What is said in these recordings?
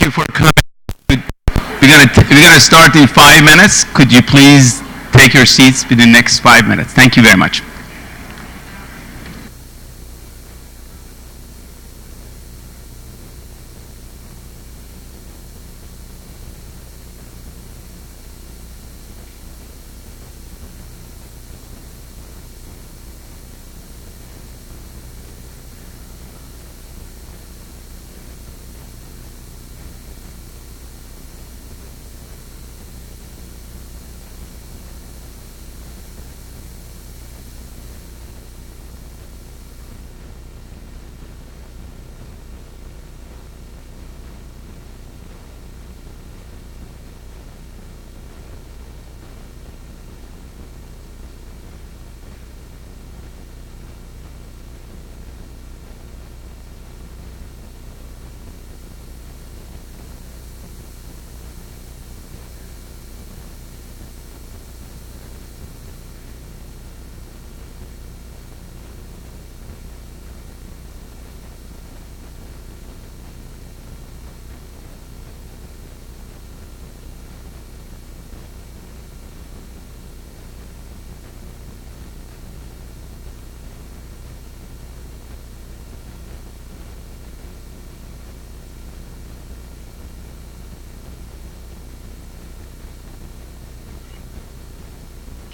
you for coming. We're gonna start in 5 minutes. Could you please take your seats for the next 5 minutes? Thank you very much.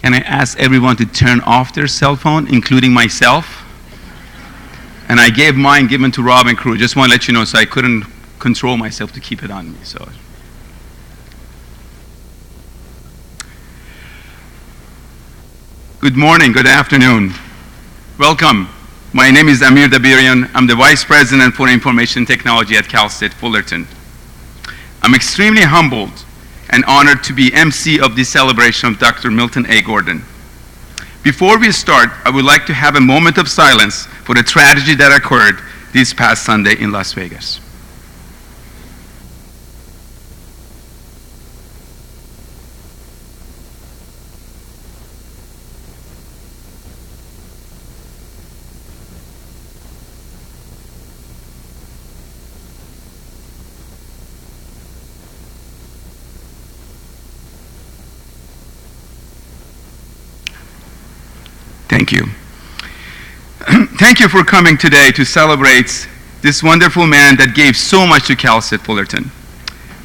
Can I ask everyone to turn off their cell phone, including myself? And I gave mine given to Rob and crew. Just want to let you know, so I couldn't control myself to keep it on me. So, good morning, good afternoon. Welcome. My name is Amir Dabirian. I'm the Vice President for Information Technology at Cal State Fullerton. I'm extremely humbled and honored to be MC of this celebration of Dr. Milton A. Gordon. Before we start, I would like to have a moment of silence for the tragedy that occurred this past Sunday in Las Vegas. Thank you. Thank you for coming today to celebrate this wonderful man that gave so much to Cal State Fullerton.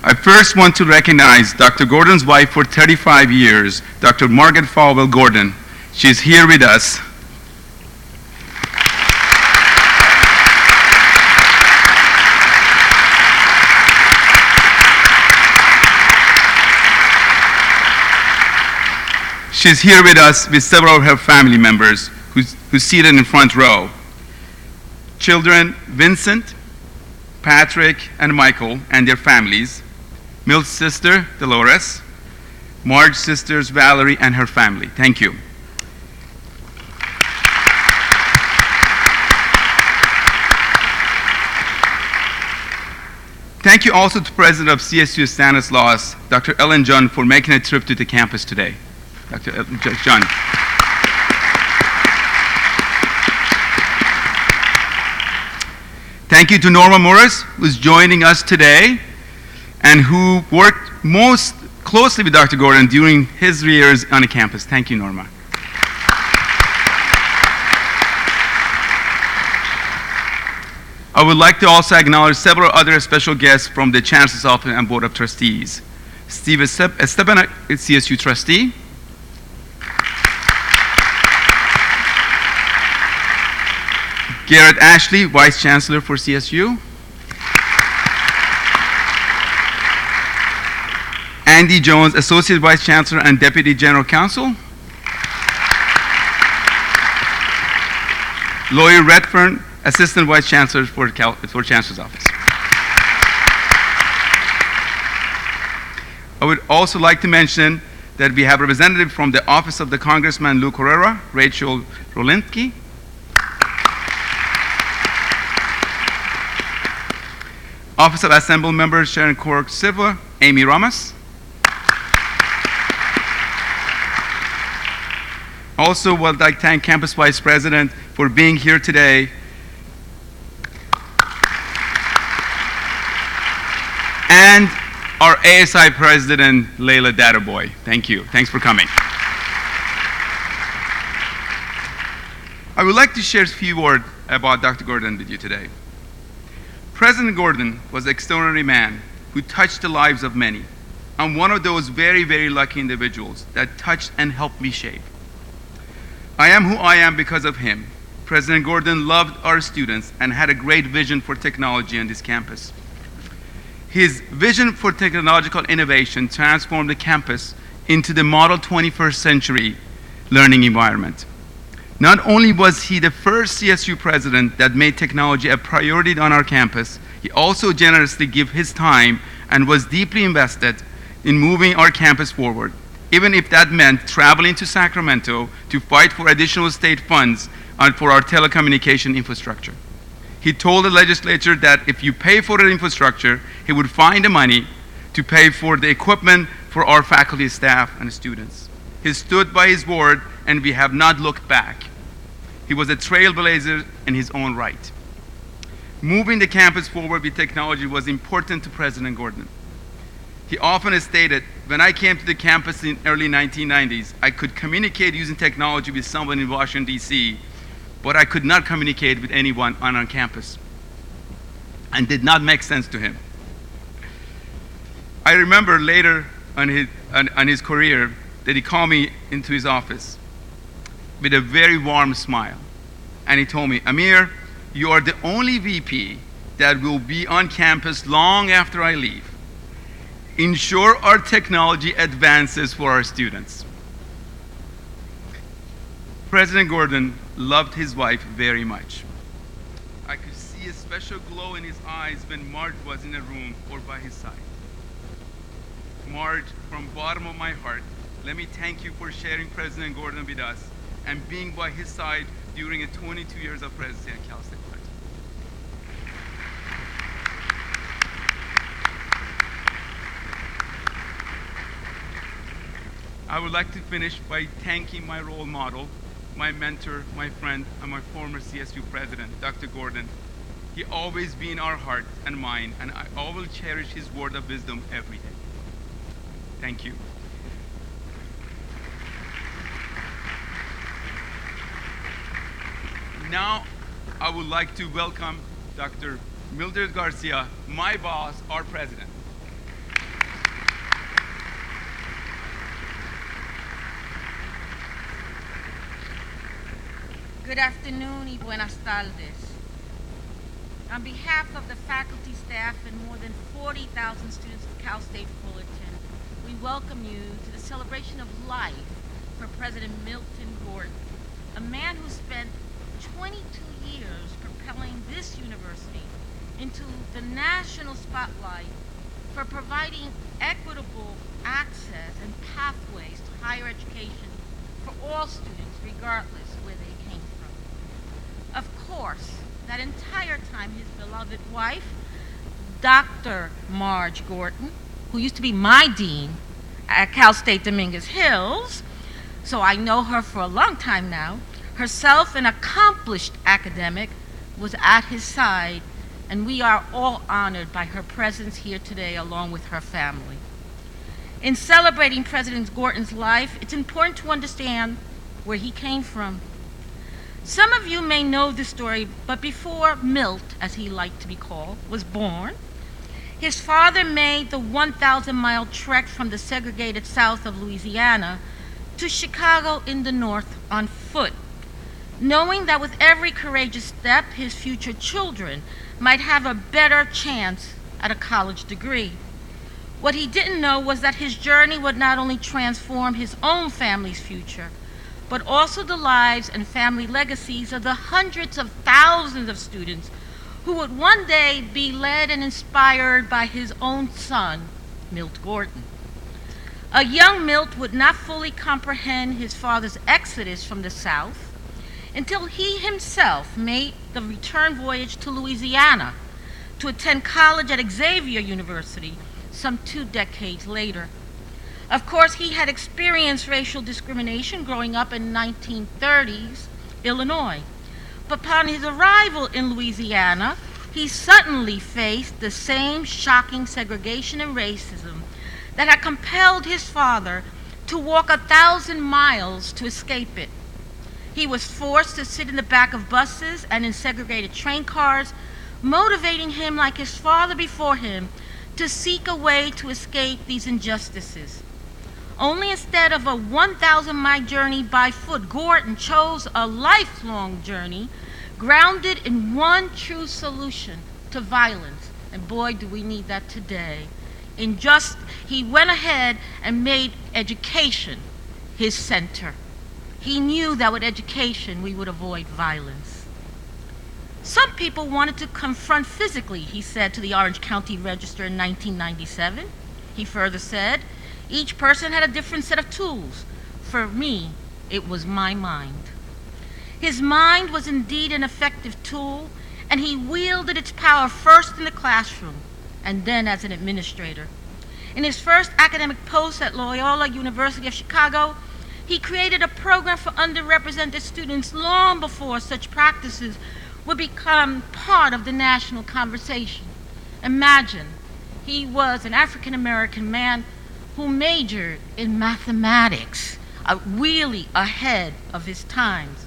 I first want to recognize Dr. Gordon's wife for 35 years, Dr. Margaret Falwell Gordon. She's here with us. She's here with us with several of her family members who's seated in front row. Children Vincent, Patrick, and Michael and their families. Milt's sister, Dolores. Marge's sisters, Valerie and her family. Thank you. Thank you also to President of CSUF Stanislaus, Dr. Ellen John, for making a trip to the campus today. Dr. John. Thank you to Norma Morris, who's joining us today and who worked most closely with Dr. Gordon during his years on the campus. Thank you, Norma. I would like to also acknowledge several other special guests from the Chancellor's Office and Board of Trustees. Steve Esteban, CSU trustee. Garrett Ashley, Vice Chancellor for CSU. Andy Jones, Associate Vice Chancellor and Deputy General Counsel. Lawyer Redfern, Assistant Vice Chancellor for Chancellor's Office. I would also like to mention that we have a representative from the Office of the Congressman Lou Carrera, Rachel Rolinski. Office of Assembly Member Sharon Cork Silva, Amy Ramos. Also would like to thank Campus Vice President for being here today. and our ASI President, Layla Databoy. Thank you. Thanks for coming. I would like to share a few words about Dr. Gordon with you today. President Gordon was an extraordinary man who touched the lives of many. I'm one of those very, very lucky individuals that touched and helped me shape. I am who I am because of him. President Gordon loved our students and had a great vision for technology on this campus. His vision for technological innovation transformed the campus into the model 21st century learning environment. Not only was he the first CSU president that made technology a priority on our campus, he also generously gave his time and was deeply invested in moving our campus forward, even if that meant traveling to Sacramento to fight for additional state funds for our telecommunication infrastructure. He told the legislature that if you pay for the infrastructure, he would find the money to pay for the equipment for our faculty, staff, and students. He stood by his word, and we have not looked back. He was a trailblazer in his own right. Moving the campus forward with technology was important to President Gordon. He often stated, when I came to the campus in early 1990s, I could communicate using technology with someone in Washington, D.C., but I could not communicate with anyone on our campus, and did not make sense to him. I remember later on his career that he called me into his office with a very warm smile, and he told me, Amir, you are the only VP that will be on campus long after I leave. Ensure our technology advances for our students. President Gordon loved his wife very much. I could see a special glow in his eyes when Marge was in a room or by his side. Marge, from the bottom of my heart, let me thank you for sharing President Gordon with us and being by his side during 22 years of presidency at Cal State Fullerton. I would like to finish by thanking my role model, my mentor, my friend, and my former CSU president, Dr. Gordon. He always been our heart and mind, and I always cherish his word of wisdom every day. Thank you. Now, I would like to welcome Dr. Mildred Garcia, my boss, our president. Good afternoon y buenas tardes. On behalf of the faculty, staff, and more than 40,000 students of Cal State Fullerton, we welcome you to the celebration of life for President Milton Gordon, a man who spent 22 years propelling this university into the national spotlight for providing equitable access and pathways to higher education for all students, regardless where they came from. Of course, that entire time, his beloved wife, Dr. Marge Gordon, who used to be my dean at Cal State Dominguez Hills, so I know her for a long time now, herself an accomplished academic, was at his side, and we are all honored by her presence here today along with her family. In celebrating President Gordon's life, it's important to understand where he came from. Some of you may know the story, but before Milt, as he liked to be called, was born, his father made the 1,000-mile trek from the segregated south of Louisiana to Chicago in the north on foot, knowing that with every courageous step, his future children might have a better chance at a college degree. What he didn't know was that his journey would not only transform his own family's future, but also the lives and family legacies of the hundreds of thousands of students who would one day be led and inspired by his own son, Milt Gordon. A young Milt would not fully comprehend his father's exodus from the South until he himself made the return voyage to Louisiana to attend college at Xavier University some 2 decades later. Of course, he had experienced racial discrimination growing up in 1930s Illinois. But upon his arrival in Louisiana, he suddenly faced the same shocking segregation and racism that had compelled his father to walk 1,000 miles to escape it. He was forced to sit in the back of buses and in segregated train cars, motivating him, like his father before him, to seek a way to escape these injustices. Only instead of a 1,000-mile journey by foot, Gordon chose a lifelong journey grounded in one true solution to violence. And boy, do we need that today. He went ahead and made education his center. He knew that with education we would avoid violence. Some people wanted to confront physically, he said to the Orange County Register in 1997. He further said, each person had a different set of tools. For me, it was my mind. His mind was indeed an effective tool, and he wielded its power first in the classroom and then as an administrator. In his first academic post at Loyola University of Chicago, he created a program for underrepresented students long before such practices would become part of the national conversation. Imagine, he was an African American man who majored in mathematics, really ahead of his times.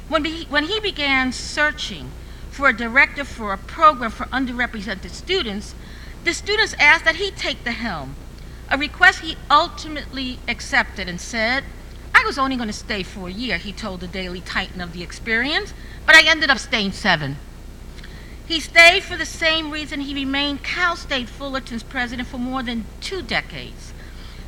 When he began searching for a director for a program for underrepresented students, the students asked that he take the helm, a request he ultimately accepted and said, I was only going to stay for a year, he told the Daily Titan of the experience, but I ended up staying 7. He stayed for the same reason he remained Cal State Fullerton's president for more than 2 decades,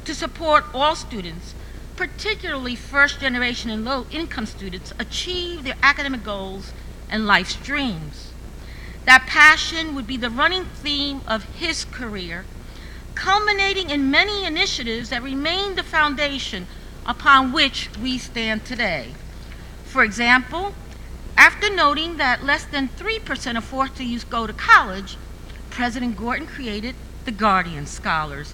to support all students, particularly first-generation and low-income students, achieve their academic goals and life's dreams. That passion would be the running theme of his career, culminating in many initiatives that remain the foundation upon which we stand today. For example, after noting that less than 3% of fourth-year youth go to college, President Gordon created the Guardian Scholars,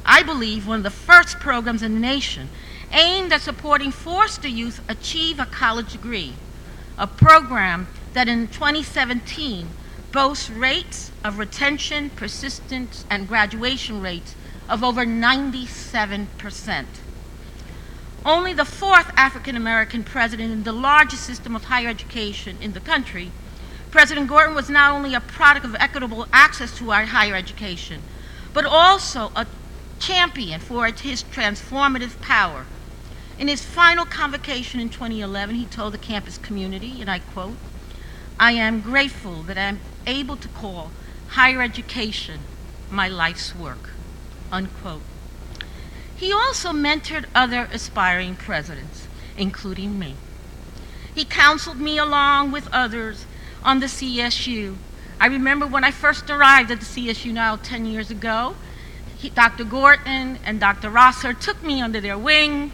I believe one of the first programs in the nation aimed at supporting foster youth achieve a college degree, a program that in 2017 boasts rates of retention, persistence, and graduation rates of over 97%. Only the 4th African American president in the largest system of higher education in the country, President Gordon was not only a product of equitable access to our higher education, but also a champion for his transformative power. In his final convocation in 2011, he told the campus community, and I quote, I am grateful that I am able to call higher education my life's work, unquote. He also mentored other aspiring presidents, including me. He counseled me along with others on the CSU. I remember when I first arrived at the CSU now 10 years ago, Dr. Gorton and Dr. Rosser took me under their wing,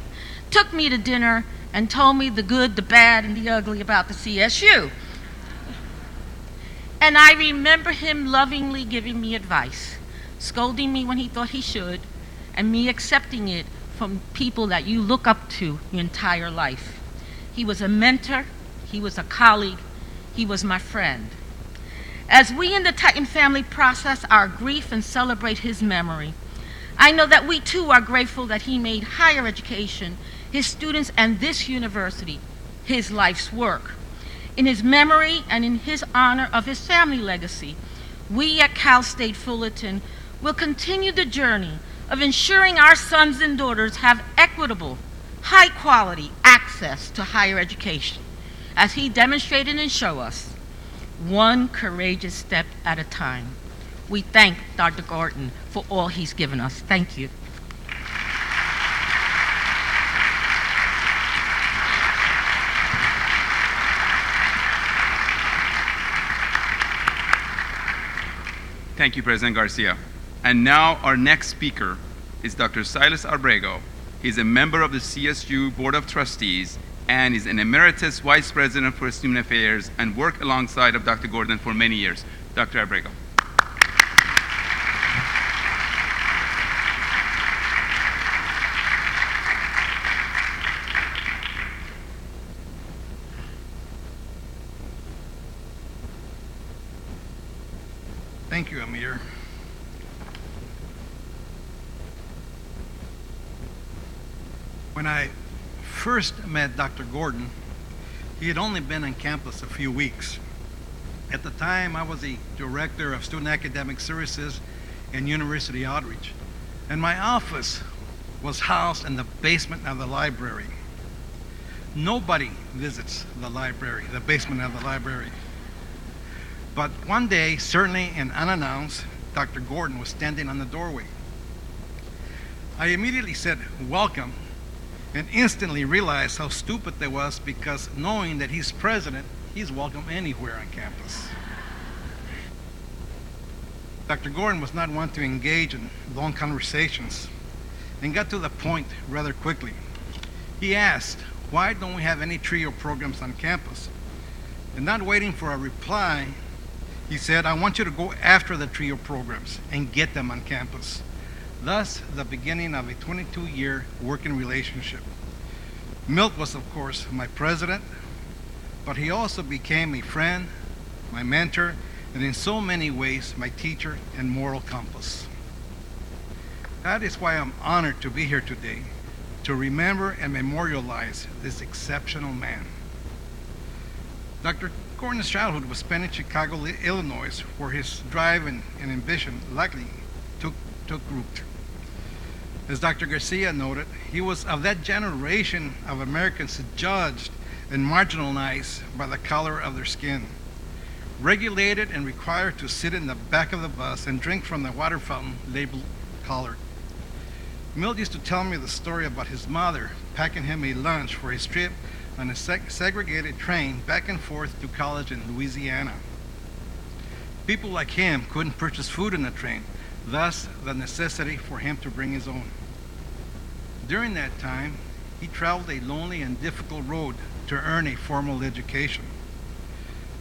took me to dinner, and told me the good, the bad, and the ugly about the CSU. And I remember him lovingly giving me advice, scolding me when he thought he should, and me accepting it from people that you look up to your entire life. He was a mentor, he was a colleague, he was my friend. As we in the Titan family process our grief and celebrate his memory, I know that we too are grateful that he made higher education, his students, and this university his life's work. In his memory and in his honor of his family legacy, we at Cal State Fullerton will continue the journey of ensuring our sons and daughters have equitable, high-quality access to higher education, as he demonstrated and showed us, one courageous step at a time. We thank Dr. Gordon for all he's given us. Thank you. Thank you, President Garcia. And now our next speaker is Dr. Silas Abrego. He's a member of the CSU Board of Trustees and is an emeritus vice president for student affairs and worked alongside of Dr. Gordon for many years. Dr. Abrego. Thank you, Amir. When I first met Dr. Gordon, he had only been on campus a few weeks. At the time, I was the Director of Student Academic Services and University Outreach, and my office was housed in the basement of the library. Nobody visits the library, the basement of the library. But one day, certainly and unannounced, Dr. Gordon was standing on the doorway. I immediately said, "Welcome," and instantly realized how stupid that was, because knowing that he's president, he's welcome anywhere on campus. Dr. Gordon was not one to engage in long conversations and got to the point rather quickly. He asked, "Why don't we have any trio programs on campus?" And not waiting for a reply, he said, "I want you to go after the trio programs and get them on campus." Thus, the beginning of a 22-year working relationship. Milt was, of course, my president, but he also became a friend, my mentor, and in so many ways, my teacher and moral compass. That is why I'm honored to be here today, to remember and memorialize this exceptional man. Dr. Gordon's childhood was spent in Chicago, Illinois, where his drive and ambition likely took root. As Dr. Garcia noted, he was of that generation of Americans judged and marginalized by the color of their skin, regulated and required to sit in the back of the bus and drink from the water fountain labeled colored. Milt used to tell me the story about his mother packing him a lunch for his trip on a segregated train back and forth to college in Louisiana. People like him couldn't purchase food in the train, thus the necessity for him to bring his own. During that time, he traveled a lonely and difficult road to earn a formal education.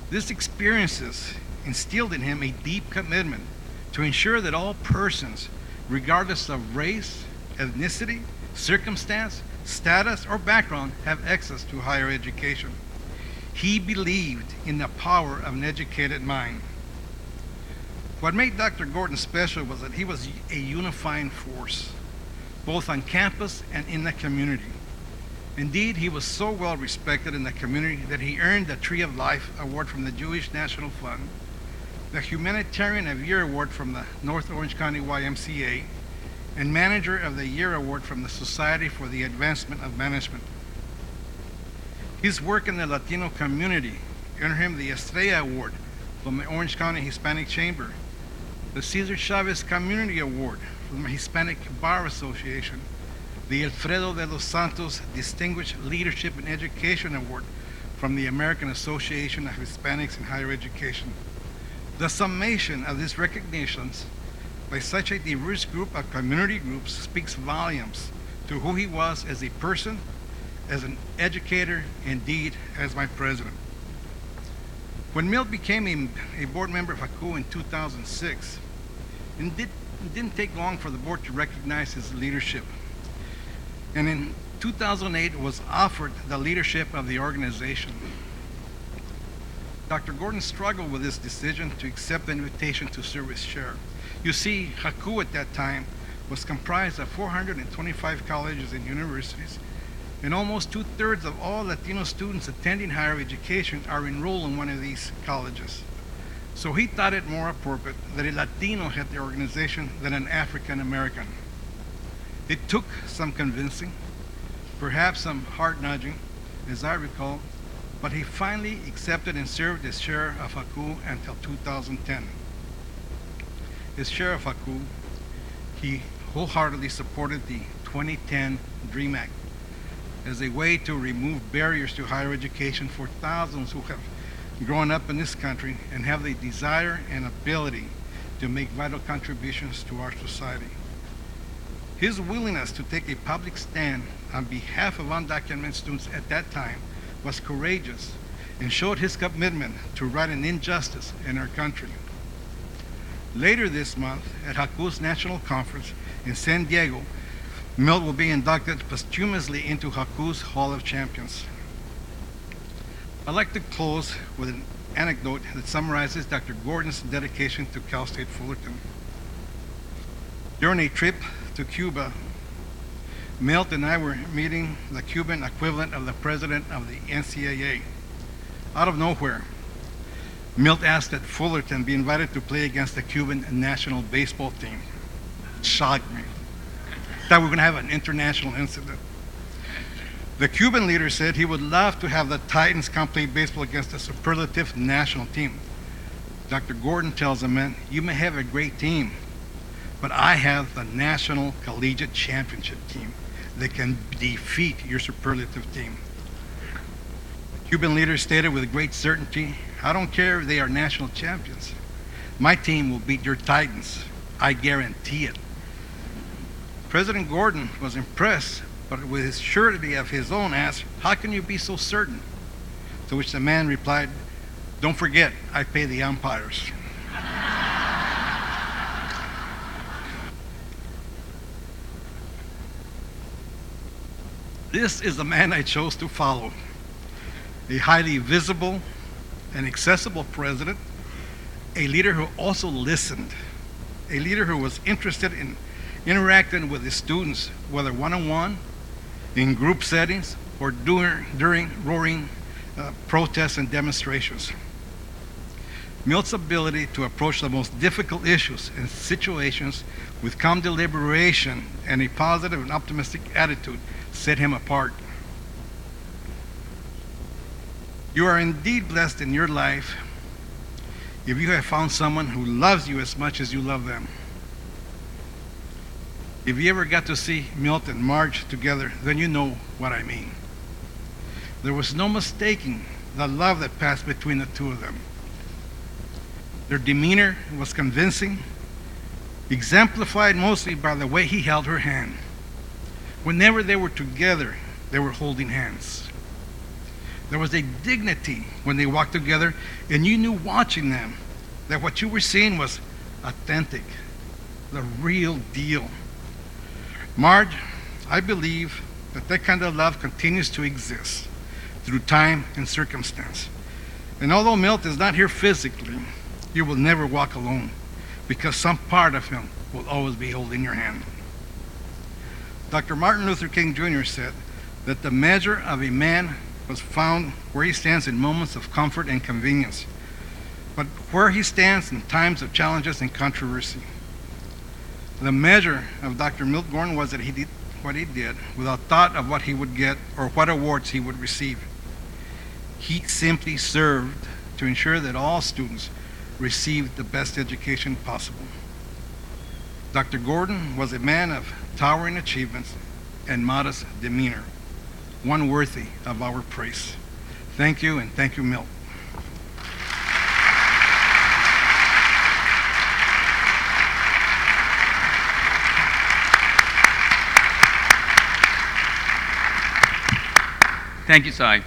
These experiences instilled in him a deep commitment to ensure that all persons, regardless of race, ethnicity, circumstance, status, or background, have access to higher education. He believed in the power of an educated mind. What made Dr. Gordon special was that he was a unifying force, both on campus and in the community. Indeed, he was so well respected in the community that he earned the Tree of Life Award from the Jewish National Fund, the Humanitarian of Year Award from the North Orange County YMCA, and Manager of the Year Award from the Society for the Advancement of Management. His work in the Latino community earned him the Estrella Award from the Orange County Hispanic Chamber, the Cesar Chavez Community Award from the Hispanic Bar Association, the Alfredo de los Santos Distinguished Leadership in Education Award from the American Association of Hispanics in Higher Education. The summation of these recognitions by such a diverse group of community groups speaks volumes to who he was as a person, as an educator, indeed as my president. When Milt became a board member of HACU in 2006, it didn't take long for the board to recognize his leadership. And in 2008 was offered the leadership of the organization. Dr. Gordon struggled with this decision to accept the invitation to serve as chair. You see, HACU at that time was comprised of 425 colleges and universities, and almost 2/3 of all Latino students attending higher education are enrolled in one of these colleges. So he thought it more appropriate that a Latino head the organization than an African American. It took some convincing, perhaps some hard nudging, as I recall, but he finally accepted and served as chair of HACU until 2010. As chair of HACU, he wholeheartedly supported the 2010 DREAM Act as a way to remove barriers to higher education for thousands who have grown up in this country and have the desire and ability to make vital contributions to our society. His willingness to take a public stand on behalf of undocumented students at that time was courageous and showed his commitment to right an injustice in our country. Later this month, at HACU's National Conference in San Diego, Milt will be inducted posthumously into HACU's Hall of Champions. I'd like to close with an anecdote that summarizes Dr. Gordon's dedication to Cal State Fullerton. During a trip to Cuba, Milt and I were meeting the Cuban equivalent of the president of the NCAA. Out of nowhere, Milt asked that Fullerton be invited to play against the Cuban national baseball team. It shocked me. Thought we were going to have an international incident. The Cuban leader said he would love to have the Titans come play baseball against a superlative national team. Dr. Gordon tells the men, "You may have a great team, but I have the National Collegiate Championship team that can defeat your superlative team." The Cuban leader stated with great certainty, "I don't care if they are national champions. My team will beat your Titans. I guarantee it." President Gordon was impressed, but with his surety of his own asked, "How can you be so certain?" To which the man replied, "Don't forget, I pay the umpires." This is the man I chose to follow. A highly visible and accessible president, a leader who also listened, a leader who was interested in interacting with his students, whether one-on-one, in group settings, or during roaring protests and demonstrations. Milt's ability to approach the most difficult issues and situations with calm deliberation and a positive and optimistic attitude set him apart. You are indeed blessed in your life if you have found someone who loves you as much as you love them. If you ever got to see Milt and Marge together, then you know what I mean. There was no mistaking the love that passed between the two of them. Their demeanor was convincing, exemplified mostly by the way he held her hand. Whenever they were together, they were holding hands. There was a dignity when they walked together, and you knew watching them that what you were seeing was authentic, the real deal. Marge, I believe that kind of love continues to exist through time and circumstance. And although Milt is not here physically, you will never walk alone, because some part of him will always be holding your hand. Dr. Martin Luther King Jr. said that the measure of a man was found where he stands in moments of comfort and convenience, but where he stands in times of challenges and controversy. The measure of Dr. Milt Gordon was that he did what he did without thought of what he would get or what awards he would receive. He simply served to ensure that all students received the best education possible. Dr. Gordon was a man of towering achievements and modest demeanor, one worthy of our praise. Thank you, and thank you, Milt. Thank you, Cy.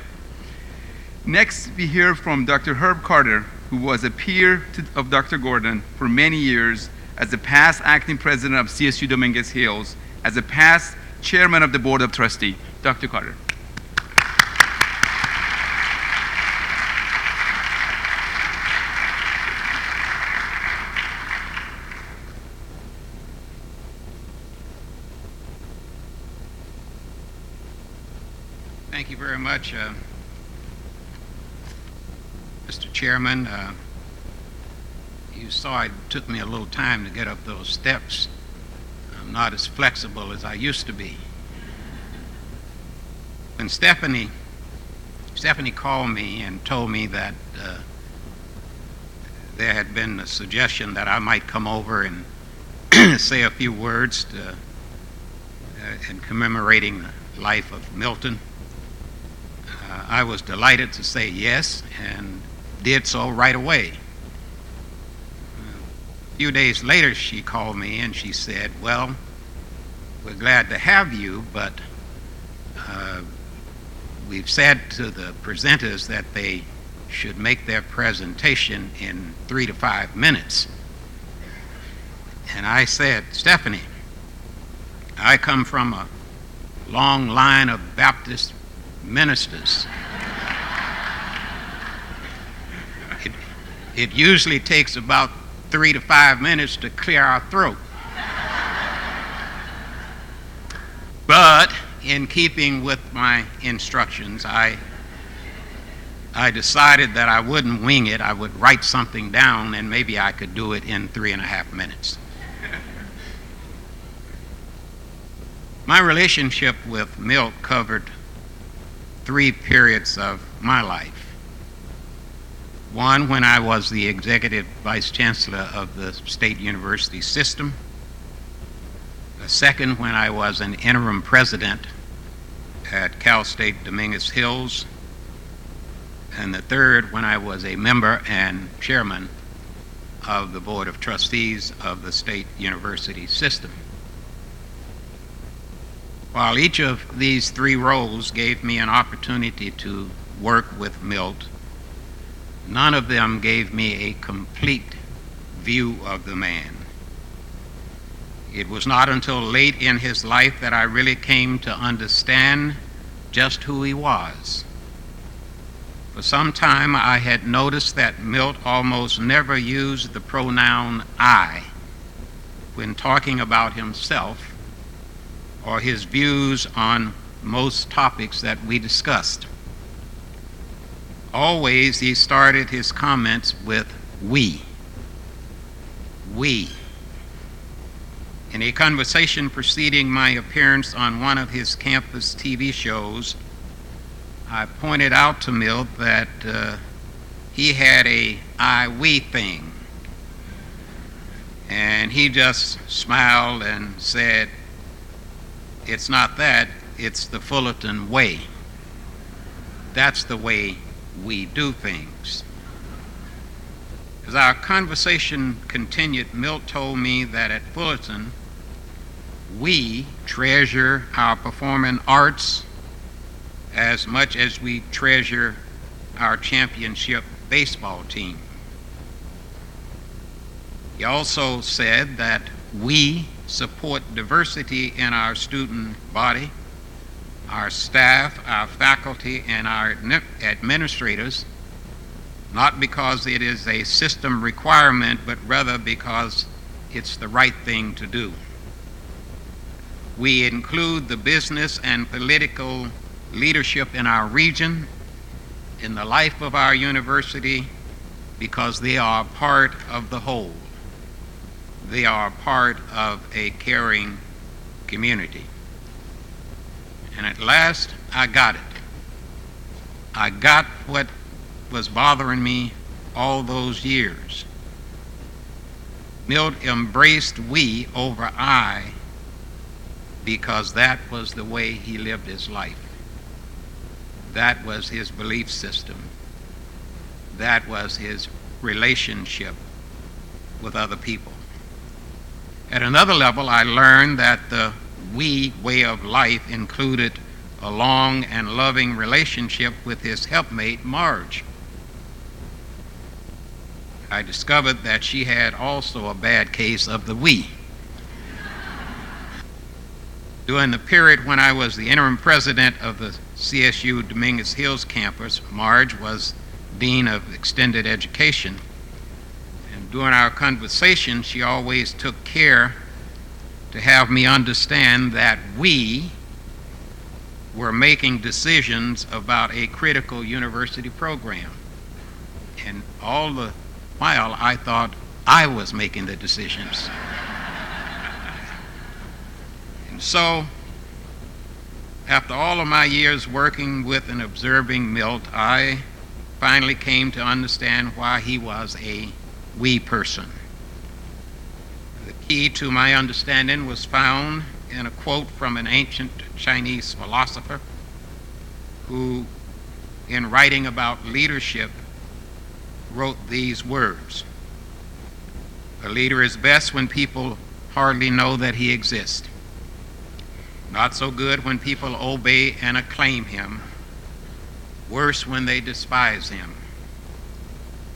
Next, we hear from Dr. Herb Carter, who was a peer of Dr. Gordon for many years as a past acting president of CSU Dominguez Hills, as a past chairman of the Board of Trustees. Dr. Carter. Thank you very much, Mr. Chairman. You saw it took me a little time to get up those steps. I'm not as flexible as I used to be. When Stephanie called me and told me that there had been a suggestion that I might come over and say a few words in commemorating the life of Milton, I was delighted to say yes, and did so right away. A few days later, she called me and she said, "Well, we're glad to have you, but we've said to the presenters that they should make their presentation in 3 to 5 minutes." And I said, "Stephanie, I come from a long line of Baptist ministers. It usually takes about 3 to 5 minutes to clear our throat. But in keeping with my instructions, I decided that I wouldn't wing it. I would write something down, and maybe I could do it in 3.5 minutes. My relationship with Milt covered 3 periods of my life. One, when I was the executive vice chancellor of the state university system. The second, when I was an interim president at Cal State Dominguez Hills. And the third, when I was a member and chairman of the Board of Trustees of the state university system. While each of these 3 roles gave me an opportunity to work with Milt, none of them gave me a complete view of the man. It was not until late in his life that I really came to understand just who he was. For some time, I had noticed that Milt almost never used the pronoun I when talking about himself or his views on most topics that we discussed. Always he started his comments with we. We. In a conversation preceding my appearance on one of his campus TV shows, I pointed out to Milt that he had a I-we thing. And he just smiled and said, "It's not that, it's the Fullerton way. That's the way we do things." As our conversation continued, Milt told me that at Fullerton, we treasure our performing arts as much as we treasure our championship baseball team. He also said that we support diversity in our student body, our staff, our faculty, and our administrators, not because it is a system requirement, but rather because it's the right thing to do. We include the business and political leadership in our region, in the life of our university, because they are part of the whole. They are part of a caring community. And at last, I got it. I got what was bothering me all those years. Milt embraced we over I because that was the way he lived his life. That was his belief system. That was his relationship with other people. At another level, I learned that the we way of life included a long and loving relationship with his helpmate, Marge. I discovered that she had also a bad case of the we. During the period when I was the interim president of the CSU Dominguez Hills campus, Marge was Dean of Extended Education. And during our conversation, she always took care to have me understand that we were making decisions about a critical university program. And all the while, I thought I was making the decisions. And so, after all of my years working with and observing Milt, I finally came to understand why he was a we person. The key to my understanding was found in a quote from an ancient Chinese philosopher who, in writing about leadership, wrote these words: "A leader is best when people hardly know that he exists. Not so good when people obey and acclaim him. Worse when they despise him.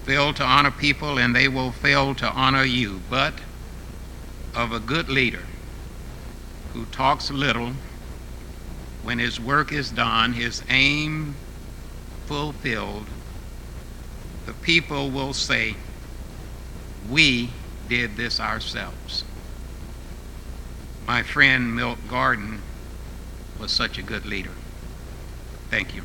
Fail to honor people and they will fail to honor you. But of a good leader who talks little, when his work is done, his aim fulfilled, the people will say, we did this ourselves. My friend Milt Gordon was such a good leader. Thank you.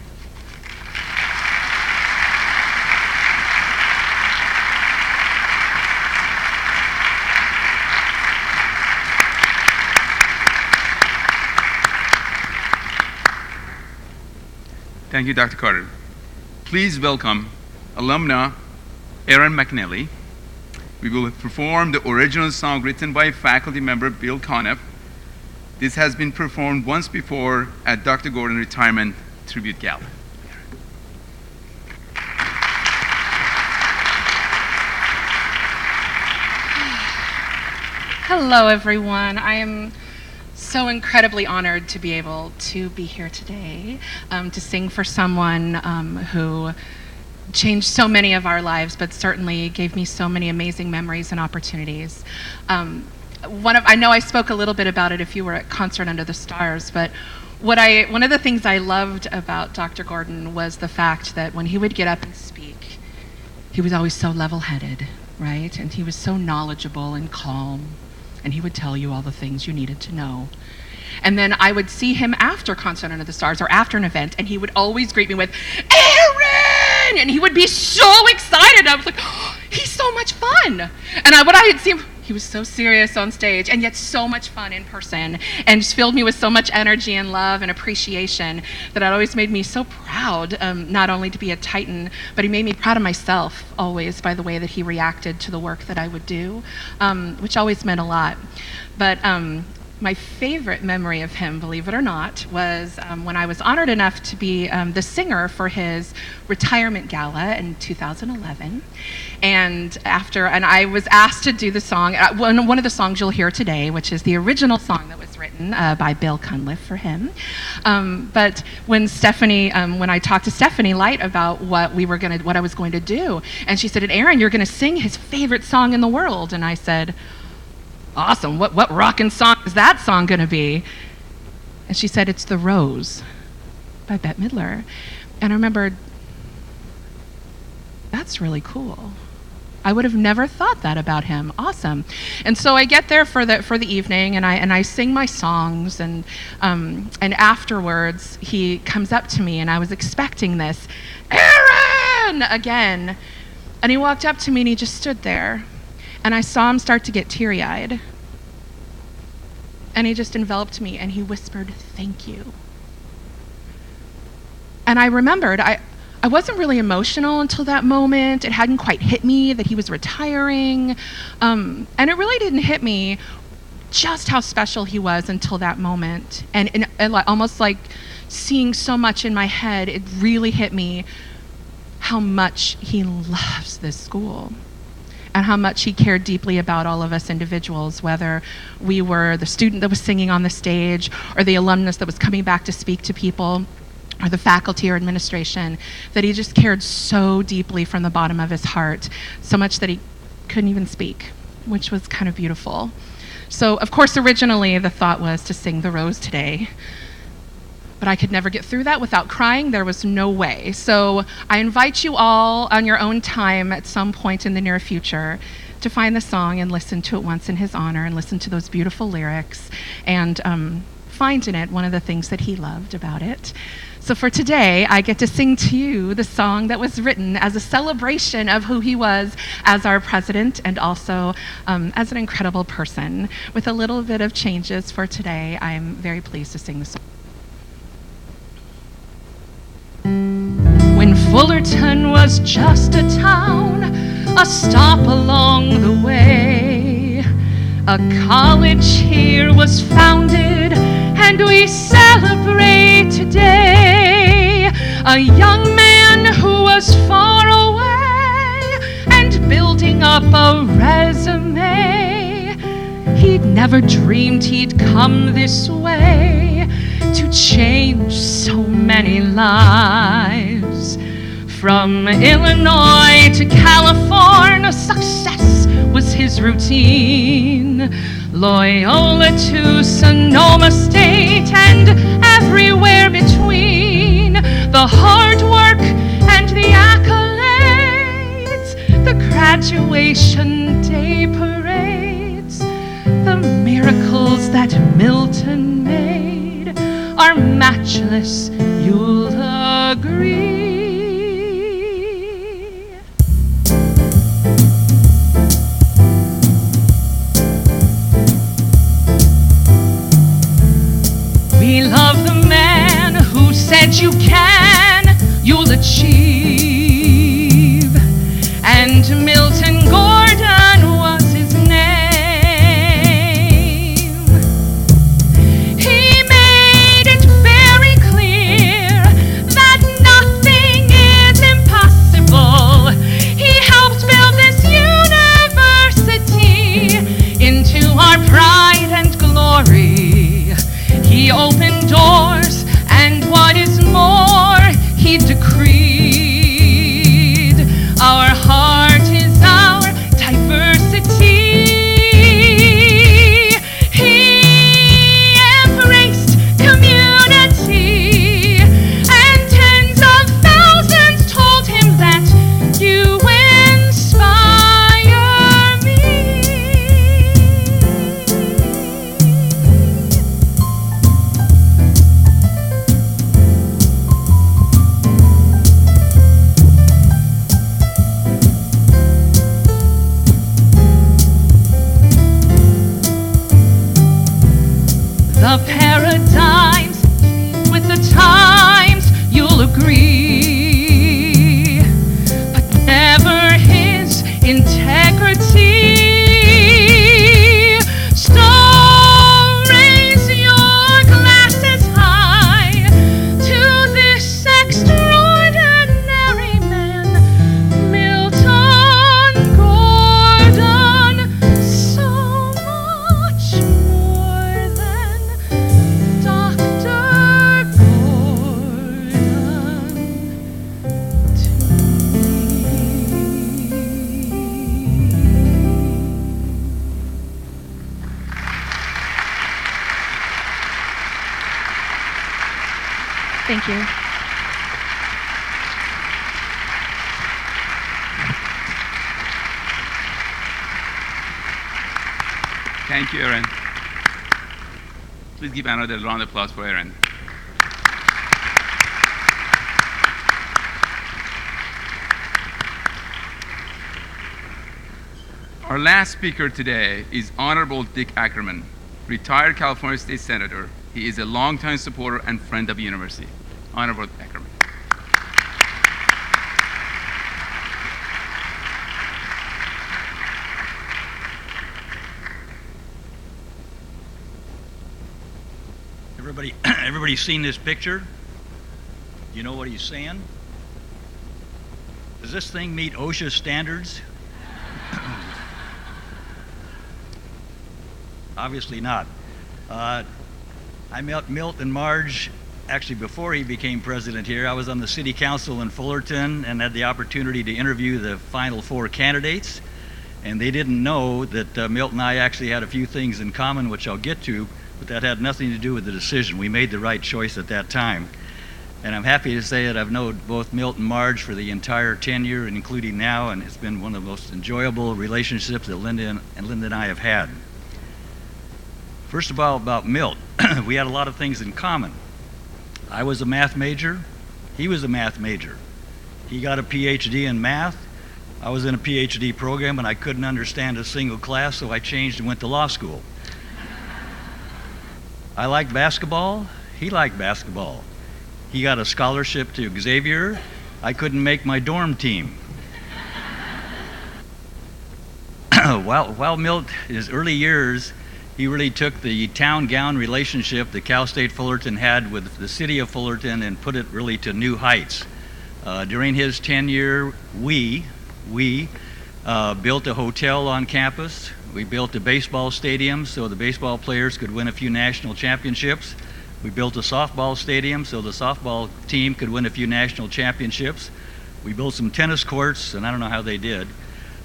Thank you, Dr. Carter. Please welcome alumna Erin McNally. We will perform the original song written by faculty member Bill Conniff. This has been performed once before at Dr. Gordon Retirement Tribute Gala. Hello, everyone. I am so incredibly honored to be able to be here today to sing for someone who changed so many of our lives, but certainly gave me so many amazing memories and opportunities. I know I spoke a little bit about it if you were at Concert Under the Stars, but one of the things I loved about Dr. Gordon was the fact that when he would get up and speak, he was always so level-headed, right? And he was so knowledgeable and calm, and he would tell you all the things you needed to know. And then I would see him after Concert Under the Stars or after an event, and he would always greet me with, "Erin!" And he would be so excited. I was like, oh, he's so much fun. And what I had seen, he was so serious on stage and yet so much fun in person, and just filled me with so much energy and love and appreciation that it always made me so proud, not only to be a Titan, but he made me proud of myself always by the way that he reacted to the work that I would do, which always meant a lot. But my favorite memory of him, believe it or not, was when I was honored enough to be the singer for his retirement gala in 2011. And I was asked to do the song, one of the songs you'll hear today, which is the original song that was written by Bill Cunliffe for him. But when I talked to Stephanie Light about what I was going to do, and she said, "Erin, you're going to sing his favorite song in the world." And I said, "Awesome, what rockin' song is that song gonna be?" And she said, "It's The Rose by Bette Midler." And I remembered, that's really cool. I would have never thought that about him. Awesome. And so I get there for the evening, and I sing my songs, and afterwards he comes up to me, and I was expecting this, "Erin!" again. And he walked up to me and he just stood there. And I saw him start to get teary-eyed. And he just enveloped me and he whispered, "Thank you." And I remembered, I wasn't really emotional until that moment. It hadn't quite hit me that he was retiring. And it really didn't hit me just how special he was until that moment. And almost like seeing so much in my head, it really hit me how much he loves this school. And how much he cared deeply about all of us individuals, whether we were the student that was singing on the stage, or the alumnus that was coming back to speak to people, or the faculty or administration, that he just cared so deeply from the bottom of his heart, so much that he couldn't even speak, which was kind of beautiful. So, of course, originally the thought was to sing The Rose today, but I could never get through that without crying. There was no way. So I invite you all on your own time at some point in the near future to find the song and listen to it once in his honor, and listen to those beautiful lyrics, and find in it one of the things that he loved about it. So for today, I get to sing to you the song that was written as a celebration of who he was as our president, and also as an incredible person. With a little bit of changes for today, I'm very pleased to sing the song. When Fullerton was just a town, a stop along the way, a college here was founded, and we celebrate today. A young man who was far away and building up a resume. He'd never dreamed he'd come this way to change so many lives. From Illinois to California, success was his routine. Loyola to Sonoma State and everywhere between. The hard work and the accolades, the graduation day parades, the miracles that Milton made are matchless, you'll agree. We love the man who said you can, you'll achieve. And Milton Gordon was his name. He made it very clear that nothing is impossible. He helped build this university into our pride and glory. He opened doors, and what is more, he decreed. Our heart is our diversity. He embraced community, and tens of thousands told him that you inspire me. The paradigms with the times, you'll agree, but never his integrity. So raise your glasses high to this extraordinary man, Milton Gordon, so much more than Dr. Gordon to me. Thank you. Thank you, Aaron. Please give another round of applause for Aaron. Our last speaker today is Honorable Dick Ackerman, retired California State Senator. He is a longtime supporter and friend of the university. Honorable Ackerman. Everybody's seen this picture? You know what he's saying? Does this thing meet OSHA standards? Obviously not. I met Milt and Marge actually before he became president here. I was on the city council in Fullerton and had the opportunity to interview the final 4 candidates. And they didn't know that Milt and I actually had a few things in common, which I'll get to, but that had nothing to do with the decision. We made the right choice at that time. And I'm happy to say that I've known both Milt and Marge for the entire tenure, and including now, and it's been one of the most enjoyable relationships that Linda and I have had. First of all, about Milt, we had a lot of things in common. I was a math major, he was a math major. He got a PhD in math, I was in a PhD program and I couldn't understand a single class, so I changed and went to law school. I liked basketball, he liked basketball. He got a scholarship to Xavier, I couldn't make my dorm team. While Milt, his early years, he really took the town-gown relationship that Cal State Fullerton had with the city of Fullerton and put it really to new heights. During his tenure, we built a hotel on campus. We built a baseball stadium so the baseball players could win a few national championships. We built a softball stadium so the softball team could win a few national championships. We built some tennis courts, and I don't know how they did.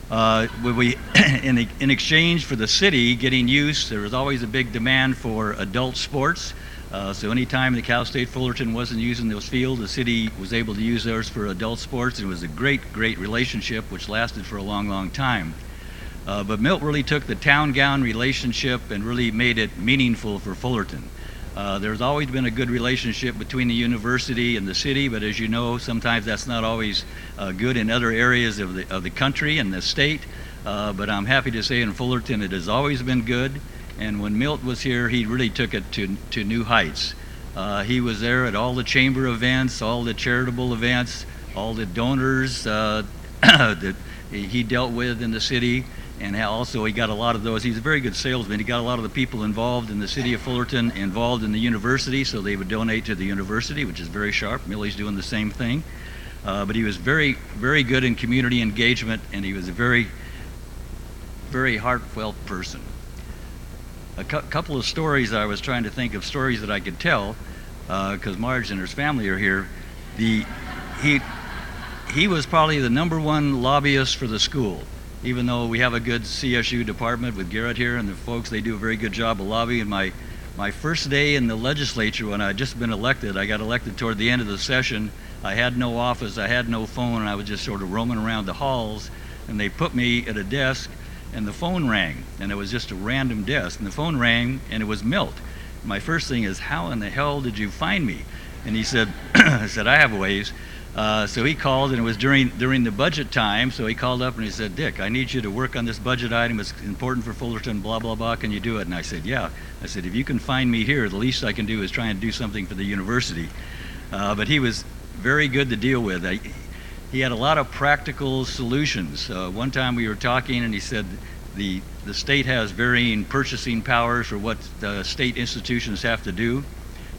In exchange for the city getting use, there was always a big demand for adult sports. So anytime the Cal State Fullerton wasn't using those fields, the city was able to use theirs for adult sports. It was a great relationship which lasted for a long, long time. But Milt really took the town-gown relationship and really made it meaningful for Fullerton. There's always been a good relationship between the university and the city, but as you know, sometimes that's not always good in other areas of the country and the state. But I'm happy to say in Fullerton it has always been good. And when Milt was here, he really took it to new heights. He was there at all the chamber events, all the charitable events, all the donors that he dealt with in the city. And also he got a lot of those. He's a very good salesman. He got a lot of the people involved in the city of Fullerton involved in the university, so they would donate to the university, which is very sharp. Millie's doing the same thing. But he was very, very good in community engagement, and he was a very, very heartfelt person. A couple of stories, I was trying to think of stories that I could tell, because Marge and her family are here. He was probably the #1 lobbyist for the school. Even though we have a good CSU department with Garrett here and the folks, they do a very good job of lobbying. My first day in the legislature, when I had just been elected, I got elected toward the end of the session. I had no office, I had no phone, and I was just sort of roaming around the halls, and they put me at a desk, and the phone rang, and it was just a random desk, and the phone rang, and it was Milt. My first thing is, how in the hell did you find me? And he said, I said, I have ways. So he called, and it was during the budget time, so he called up and he said, Dick, I need you to work on this budget item. It's important for Fullerton, blah, blah, blah. Can you do it? And I said, yeah. I said, if you can find me here, the least I can do is try and do something for the university. But he was very good to deal with. He had a lot of practical solutions. One time we were talking, and he said the state has varying purchasing powers for what the state institutions have to do.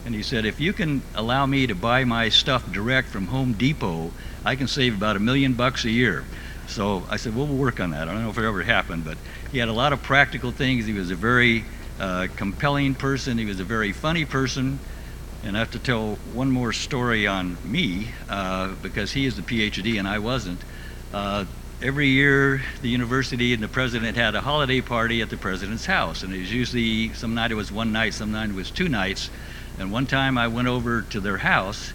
And he said, if you can allow me to buy my stuff direct from Home Depot, I can save about $1 million a year. So I said, well, we'll work on that. I don't know if it ever happened, but he had a lot of practical things. He was a very compelling person. He was a very funny person. And I have to tell one more story on me, because he is the PhD and I wasn't. Every year, the university and the president had a holiday party at the president's house. And it was usually, some night it was one night, some night it was 2 nights. And one time I went over to their house,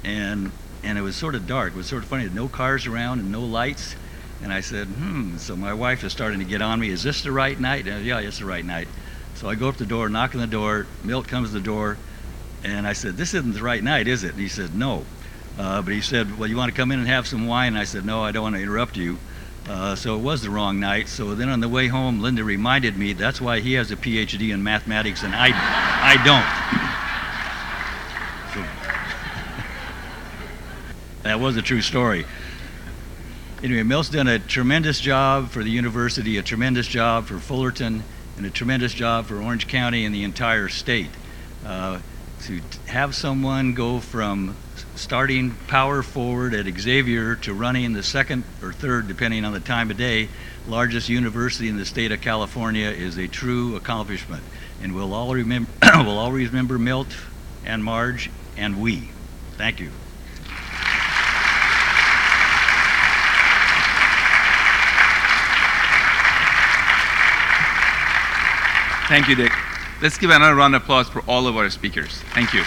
and it was sort of dark. It was sort of funny, no cars around and no lights. And I said, so my wife is starting to get on me. Is this the right night? Yeah, it's the right night. So I go up the door, knock on the door. Milt comes to the door, and I said, this isn't the right night, is it? And he said, no. But he said, well, you want to come in and have some wine? And I said, no, I don't want to interrupt you. So it was the wrong night. So then on the way home, Linda reminded me that's why he has a PhD in mathematics and I don't. That was a true story. Anyway, Milt's done a tremendous job for the university, a tremendous job for Fullerton, and a tremendous job for Orange County and the entire state. To have someone go from starting power forward at Xavier to running the 2nd or 3rd, depending on the time of day, largest university in the state of California is a true accomplishment. And we'll all remember, we'll always remember Milt and Marge and we. Thank you. Thank you, Dick. Let's give another round of applause for all of our speakers. Thank you.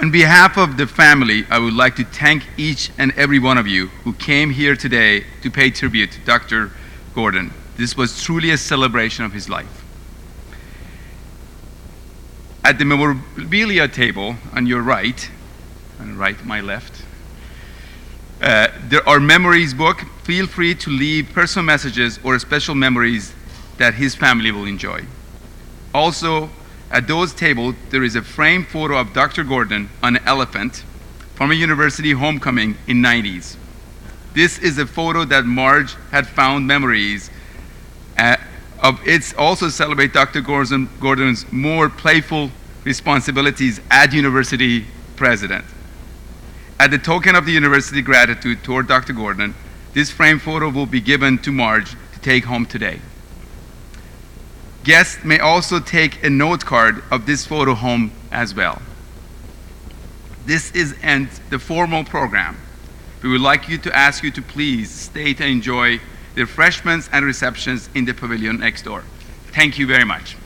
On behalf of the family, I would like to thank each and every one of you who came here today to pay tribute to Dr. Gordon. This was truly a celebration of his life. At the memorabilia table on your right, my left, there are memories book. Feel free to leave personal messages or special memories that his family will enjoy. Also, at those tables, there is a framed photo of Dr. Gordon on an elephant from a university homecoming in the 90s. This is a photo that Marge had found memories of. It's also celebrate Dr. Gordon's more playful responsibilities as university president. At the token of the university gratitude toward Dr. Gordon, this framed photo will be given to Marge to take home today. Guests may also take a note card of this photo home as well. This ends the formal program. We would like to ask you to please stay to enjoy the refreshments and receptions in the pavilion next door. Thank you very much.